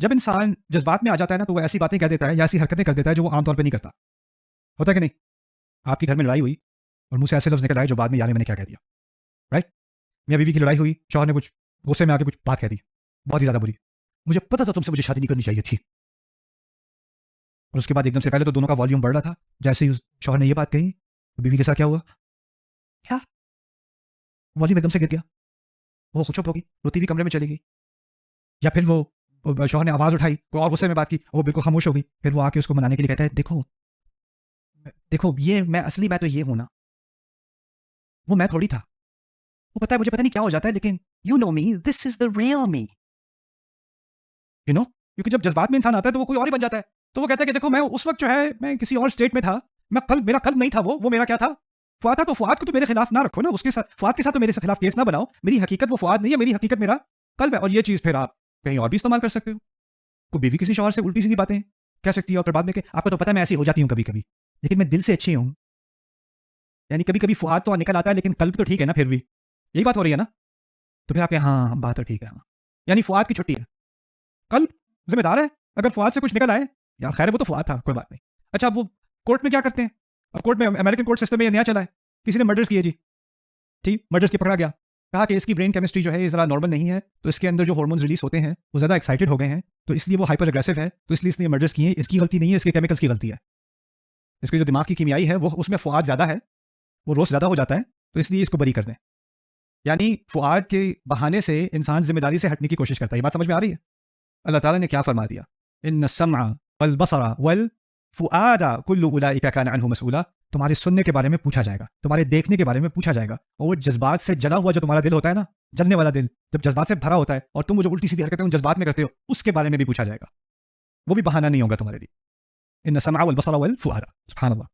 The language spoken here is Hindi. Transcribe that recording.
जब इंसान जज्बात में आ जाता है ना तो वो ऐसी बातें कह देता है या ऐसी हरकतें कर देता है जो वो आमतौर पे नहीं करता। होता है कि नहीं? आपके घर में लड़ाई हुई और मुँह से ऐसे लफ्ज़ निकल आए जो बाद में याद है मैंने क्या कह दिया, राइट? मियाँ बीवी की लड़ाई हुई, शौहर ने कुछ गुस्से में आके कुछ बात कह दी, बहुत ही ज़्यादा बुरी। मुझे पता था तुमसे मुझे शादी नहीं करनी चाहिए थी। और उसके बाद एकदम से पहले तो दोनों का वॉल्यूम बढ़ रहा था, जैसे ही उस शौहर ने ये बात कही, तो बीवी के साथ क्या हुआ? क्या? वॉल्यूम एकदम से गिर गया। वो चुप हो गई, रोती हुई कमरे में चली गई। या फिर वो शौहर ने आवाज़ उठाई, कोई और गुस्से में बात की, वो बिल्कुल खामोश हो गई। फिर वो आके उसको मनाने के लिए कहता है, देखो, देखो ये मैं असली मैं तो ये हूँ ना, वो मैं थोड़ी था। वो पता है मुझे पता नहीं क्या हो जाता है लेकिन you know me, this is the real me. You know? क्योंकि जब जज़्बात में इंसान आता है तो वो कोई और ही बन जाता है। तो वो कहता है कि देखो मैं उस वक़्त जो है मैं किसी और स्टेट में था। मेरा कल्ब नहीं था वो मेरा क्या था? फ़ुआद था तो फ़ुआद को तो मेरे खिलाफ ना रखो ना, उसके साथ फ़ुआद के साथ तो मेरे खिलाफ केस ना बनाओ। मेरी हकीकत वो फ़ुआद नहीं है, मेरी हकीकत मेरा कल्ब है। और ये चीज़ फिर आप कहीं और भी इस्तेमाल कर सकते हो। कोई बीवी किसी शौहर से उल्टी-सीधी बातें कह सकती है और फिर बाद में कि आपको तो पता है मैं ऐसी हो जाती हूँ कभी-कभी, लेकिन मैं दिल से अच्छी हूँ। यानी कभी-कभी फ़ुआद तो निकल आता है लेकिन कल्ब तो ठीक है ना फिर भी। यही बात हो रही है ना? तो फिर आप कहें हाँ, बात तो ठीक है हाँ। यानी फ़ुआद की छुट्टी है। कल्ब ज़िम्मेदार है, अगर फ़ुआद से कुछ निकल आए, यार ख़ैर है वो तो फ़ुआद था, कोई बात नहीं। अच्छा अब वो कोर्ट में क्या करते हैं? अब कोर्ट में अमेरिकन कोर्ट सिस्टम में ये नया चला है, किसी ने मर्डर्स किए जी, ठीक, मर्डर्स के पकड़ा गया। कहा कि इसकी ब्रेन केमिस्ट्री जो है ये ज़रा नॉर्मल नहीं है, तो इसके अंदर जो हार्मोन्स रिलीज़ होते हैं, वो ज़्यादा एक्साइटेड हो गए हैं, तो इसलिए वो हाइपर एग्रेसिव है, तो इसलिए इसने मर्डर्स किए हैं, इसकी गलती नहीं है, इसके केमिकल्स की गलती है। इसकी जो दिमाग की कीमियाई है, वो उसमें फ़ुआद ज़्यादा है, वो रोस्ट ज़्यादा हो जाता है, तो इसलिए इसको बरी कर दें। यानी फ़ुआद के बहाने से इंसान ज़िम्मेदारी से हटने की कोशिश करता है। ये बात समझ में आ रही है? अल्लाह ताला ने क्या फरमा दिया? इन्न सम्अ वल बसरा वल फुआदा कुल्लु उलाइका काना अन्हु मसऊला। तुम्हारे सुनने के बारे में पूछा जाएगा, तुम्हारे देखने के बारे में पूछा जाएगा, और वो जज्बात से जला हुआ जो तुम्हारा दिल होता है ना, जलने वाला दिल, जब जज्बात से भरा होता है और तुम वो जो उल्टी-सीधी हरकतें उन जज्बात में करते हो, उसके बारे में भी पूछा जाएगा। वो भी बहाना नहीं होगा तुम्हारे लिए। इन्न सम्अ वल बसरा वल फुआदा। सुभान अल्लाह।